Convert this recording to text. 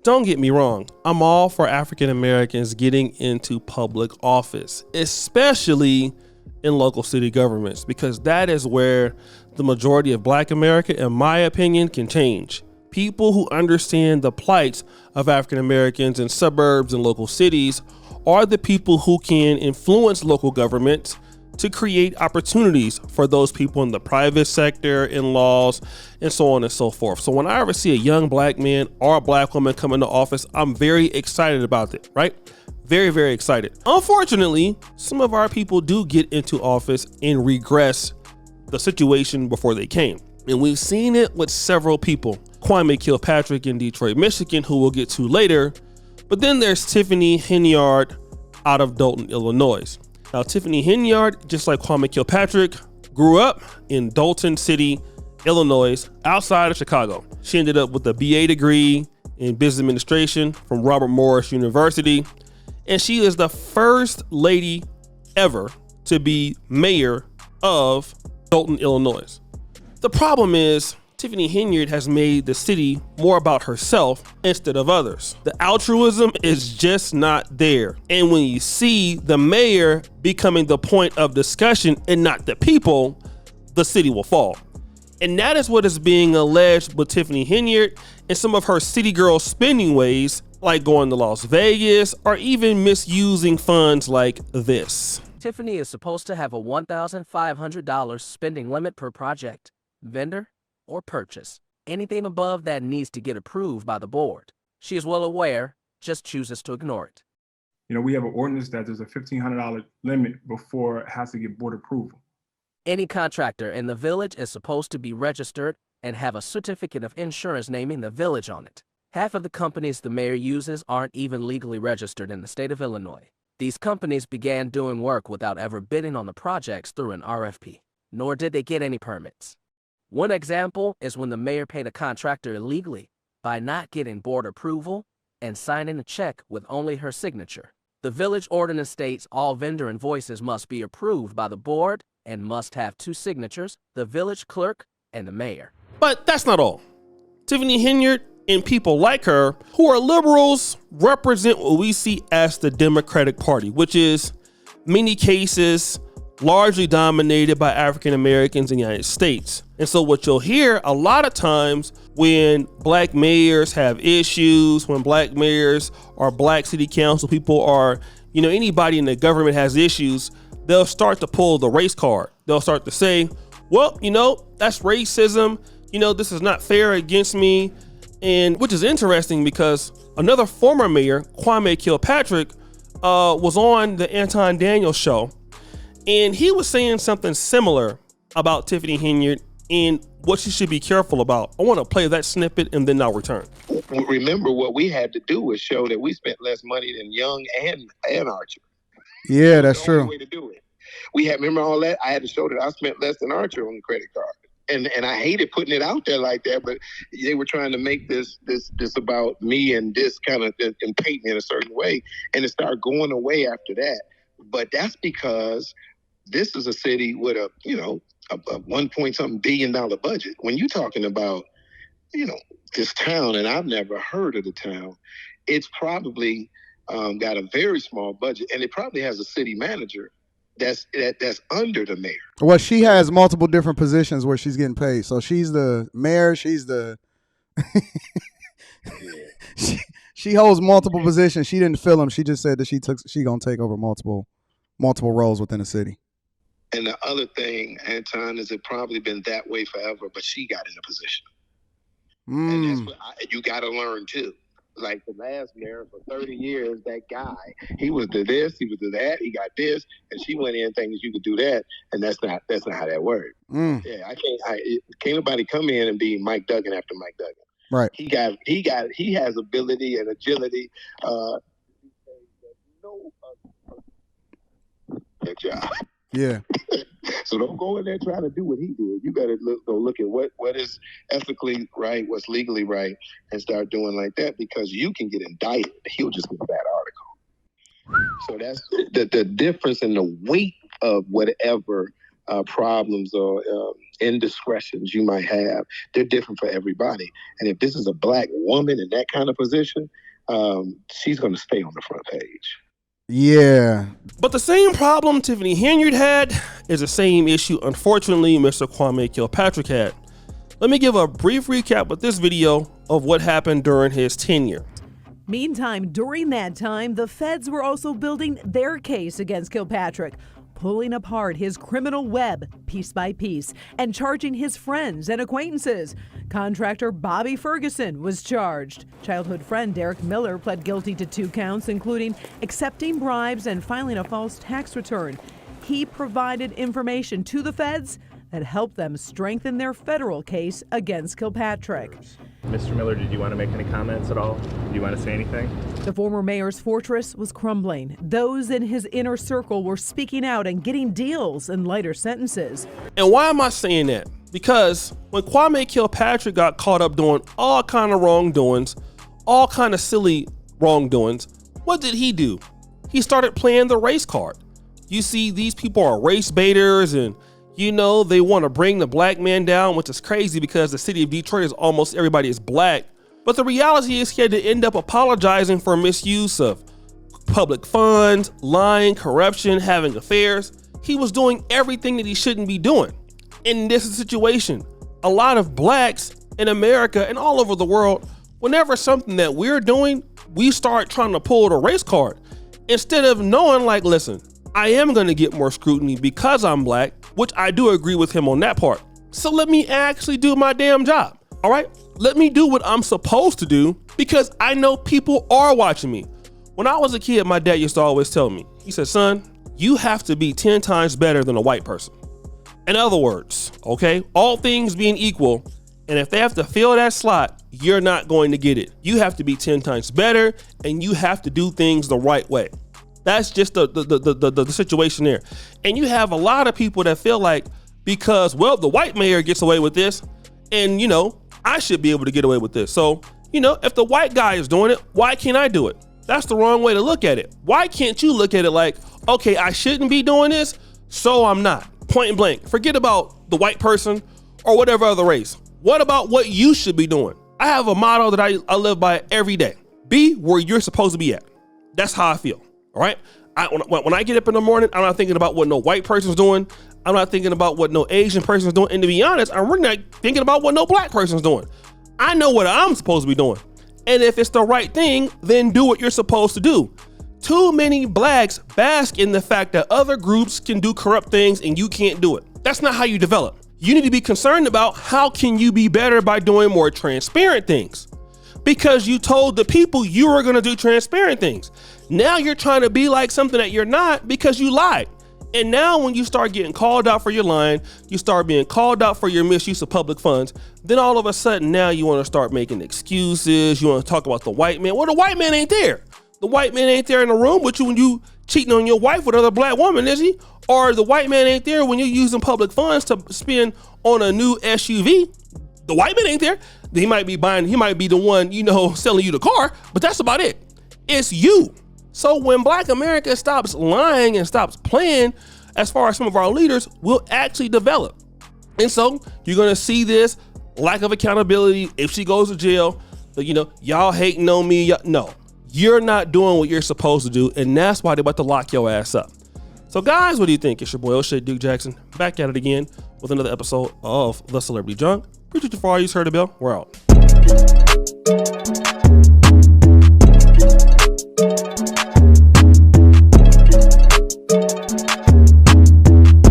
Don't get me wrong, I'm all for African Americans getting into public office, especially in local city governments, because that is where the majority of Black America, in my opinion, can change. People who understand the plights of African Americans in suburbs and local cities are the people who can influence local governments to create opportunities for those people in the private sector, in laws, and so on and so forth. So when I ever see a young Black man or a Black woman come into office, I'm very excited about it, right? Very, very excited. Unfortunately, some of our people do get into office and regress the situation before they came. And we've seen it with several people. Kwame Kilpatrick in Detroit, Michigan, who we'll get to later. But then there's Tiffany Henyard out of Dolton, Illinois. Now, Tiffany Henyard, just like Kwame Kilpatrick, grew up in Dolton City, Illinois, outside of Chicago. She ended up with a BA degree in business administration from Robert Morris University. And she is the first lady ever to be mayor of Dolton, Illinois. The problem is Tiffany Henyard has made the city more about herself instead of others. The altruism is just not there. And when you see the mayor becoming the point of discussion and not the people, the city will fall. And that is what is being alleged with Tiffany Henyard and some of her city girl spending ways, like going to Las Vegas or even misusing funds like this. Tiffany is supposed to have a $1,500 spending limit per project, vendor, or purchase. Anything above that needs to get approved by the board. She is well aware, just chooses to ignore it. You know, we have an ordinance that there's a $1,500 limit before it has to get board approval. Any contractor in the village is supposed to be registered and have a certificate of insurance naming the village on it. Half of the companies the mayor uses aren't even legally registered in the state of Illinois. These companies began doing work without ever bidding on the projects through an RFP, nor did they get any permits. One example is when the mayor paid a contractor illegally by not getting board approval and signing a check with only her signature. The village ordinance states all vendor invoices must be approved by the board and must have two signatures, the village clerk and the mayor. But that's not all. Tiffany Henyard and people like her who are liberals represent what we see as the Democratic Party, which is many cases largely dominated by African Americans in the United States. And so what you'll hear a lot of times when Black mayors have issues, when Black mayors or Black city council people or, anybody in the government has issues, they'll start to pull the race card. They'll start to say, well, that's racism. This is not fair against me. And which is interesting because another former mayor, Kwame Kilpatrick, was on the Anton Daniels show. And he was saying something similar about Tiffany Henyard and what she should be careful about. I want to play that snippet and then I'll return. Remember, what we had to do was show that we spent less money than Young and Archer. Yeah, that's true. The only way to do it. Remember all that? I had to show that I spent less than Archer on the credit card. And I hated putting it out there like that, but they were trying to make this about me and this kind of and paint me in a certain way. And it started going away after that. But that's because this is a city with a 1-point-something billion dollar budget. When you're talking about, this town, and I've never heard of the town, it's probably got a very small budget, and it probably has a city manager that's under the mayor. Well, she has multiple different positions where she's getting paid. So she's the mayor. She's the she holds multiple positions. She didn't fill them. She just said that she gonna take over multiple roles within the city. And the other thing, Anton, is it probably been that way forever, but she got in a position. And that's what you got to learn too. Like the last mayor for 30 years, that guy, he was to this, he was to that, he got this, and she went in thinking you could do that, and that's not how that works. Yeah, can't nobody come in and be Mike Duggan after Mike Duggan. Right. He has ability and agility. Good job. Yeah. So don't go in there trying to do what he did. You got to go look at what is ethically right, what's legally right, and start doing like that, because you can get indicted. He'll just get a bad article. So that's the difference in the weight of whatever problems or indiscretions you might have, they're different for everybody. And if this is a Black woman in that kind of position, she's going to stay on the front page. Yeah. But the same problem Tiffany Henyard had is the same issue, unfortunately, Mr. Kwame Kilpatrick had. Let me give a brief recap with this video of what happened during his tenure. Meantime, during that time, the feds were also building their case against Kilpatrick, pulling apart his criminal web piece by piece and charging his friends and acquaintances. Contractor Bobby Ferguson was charged. Childhood friend Derek Miller pled guilty to 2 counts, including accepting bribes and filing a false tax return. He provided information to the feds that helped them strengthen their federal case against Kilpatrick. Mr. Miller, did you want to make any comments at all? Do you want to say anything? The former mayor's fortress was crumbling. Those in his inner circle were speaking out and getting deals and lighter sentences. And why am I saying that? Because when Kwame Kilpatrick got caught up doing all kind of wrongdoings, all kind of silly wrongdoings, what did he do? He started playing the race card. You see, these people are race baiters, and you know, they want to bring the Black man down, which is crazy because the city of Detroit is almost everybody is Black. But the reality is he had to end up apologizing for misuse of public funds, lying, corruption, having affairs. He was doing everything that he shouldn't be doing. And this is the situation. A lot of Blacks in America and all over the world, whenever something that we're doing, we start trying to pull the race card. Instead of knowing, like, listen, I am going to get more scrutiny because I'm Black, which I do agree with him on that part. So let me actually do my damn job. All right. Let me do what I'm supposed to do because I know people are watching me. When I was a kid, my dad used to always tell me, he said, son, you have to be 10 times better than a white person. In other words, okay, all things being equal, and if they have to fill that slot, you're not going to get it. You have to be 10 times better and you have to do things the right way. That's just the situation there. And you have a lot of people that feel like because, well, the white mayor gets away with this and, you know, I should be able to get away with this. So, you know, if the white guy is doing it, why can't I do it? That's the wrong way to look at it. Why can't you look at it like, okay, I shouldn't be doing this, so I'm not. Point blank. Forget about the white person or whatever other race. What about what you should be doing? I have a motto that I live by every day. Be where you're supposed to be at. That's how I feel. All right. When I get up in the morning, I'm not thinking about what no white person's doing. I'm not thinking about what no Asian person's doing. And to be honest, I'm really not thinking about what no Black person's doing. I know what I'm supposed to be doing. And if it's the right thing, then do what you're supposed to do. Too many Blacks bask in the fact that other groups can do corrupt things and you can't do it. That's not how you develop. You need to be concerned about how can you be better by doing more transparent things. Because you told the people you were going to do transparent things. Now you're trying to be like something that you're not because you lied. And now when you start getting called out for your lying, you start being called out for your misuse of public funds, then all of a sudden now you want to start making excuses. You want to talk about the white man. Well, the white man ain't there. The white man ain't there in the room with you when you cheating on your wife with another Black woman, is he? Or the white man ain't there when you're using public funds to spend on a new SUV. The white man ain't there. He might be the one, you know, selling you the car, but that's about it. It's you. So when Black America stops lying and stops playing, as far as some of our leaders, will actually develop. And so you're going to see this lack of accountability. If she goes to jail, you know, y'all hating on me. No, you're not doing what you're supposed to do. And that's why they're about to lock your ass up. So guys, what do you think? It's your boy O'Shea Duke Jackson back at it again with another episode of The Celebrity Junk. Appreciate you for all you heard the bell. We're out.